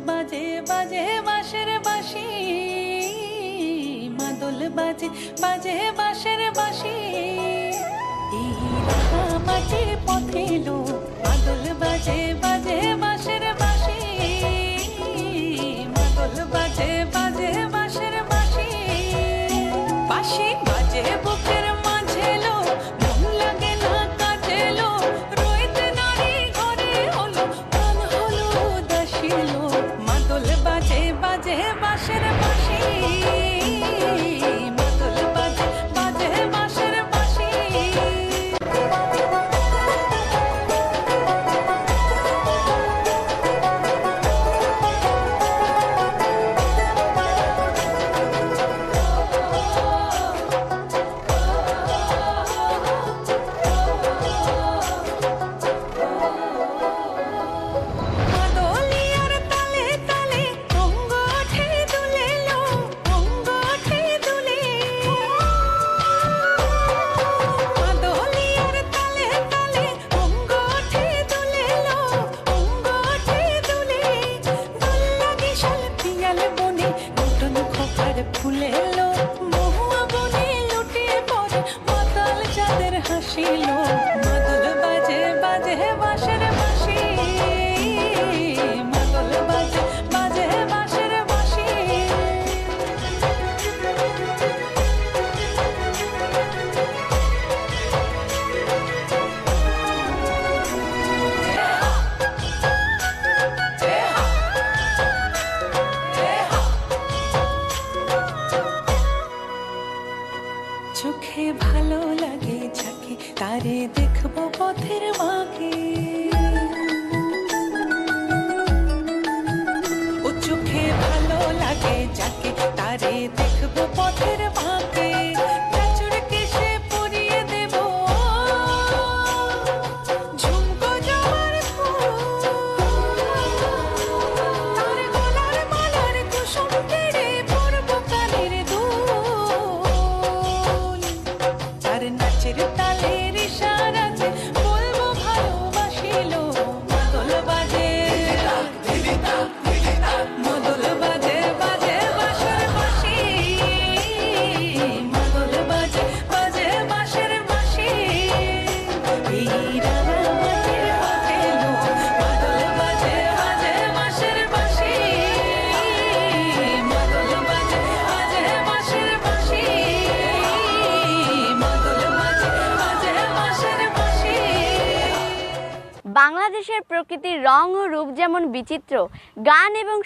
বাজে বাজে বাঁশের বাঁশি, মাদল বাজে বাজে বাঁশের বাঁশি, এই রাঙা মাটির পথে এলো মাদল বাজে বাজে বাঁশের বাঁশি, মাদল বাজে বাজে বাঁশের বাঁশি, বাঁশি বাজে বুকের মাঝে এলো, মন লাগে না কাজে এলো, রইতে নারী ঘরে হলো, প্রাণ হলো উদাসী এলো, মাদল বাজে বাজে বাঁশের বাঁশি, মাদল বাজে বাজে বাঁশের বাঁশি। মাদলিয়ার তালে তালে অঙ্গ ওঠে দুলে লো, অঙ্গ ওঠে দুলে, মাদলিয়ার তালে তালে অঙ্গ ওঠে দুলে লো, অঙ্গ ওঠে দুলে, দোল লাগে শাল পিয়াল বনে, নতুন খোপার ফুলে লো, মহুয়া বনে লুটিয়ে পড়ে মাতাল চাঁদের হাসিল, মাদল বাজে বাজে বাঁশের বাঁশি, মাদল বাজে বাজে বাঁশের বাঁশি। চোখে ভালো লাগে যাকে, তারে দেখবো পথের বাঁকে, ও চোখে ভালো লাগে যাকে, তারে দেখবো পথের বাঁকে, চাচুর কেশে পরিয়ে দেব ঝুমকো জবার ফুল, তার গলার মালার কুসুম কেড়ে পরবো কানের দুল, তার নাচের তালের ইশারাতে বলবো ভালোবাসিলো, মাদল বাজে মাদল বাজে বাজে বাঁশের বাঁশি, মাদল বাজে বাজে বাঁশের বাঁশি, এই রাঙা মাটির পথে এলো মাদল বাজে বাজে বাঁশের বাঁশি, মাদল বাজে বাজে বাঁশের বাঁশি, মাদল বাজে বাজে বাঁশের বাঁশি। বাংলাদেশের প্রকৃতির রং ও রূপ যেমন বিচিত্র, গান এবং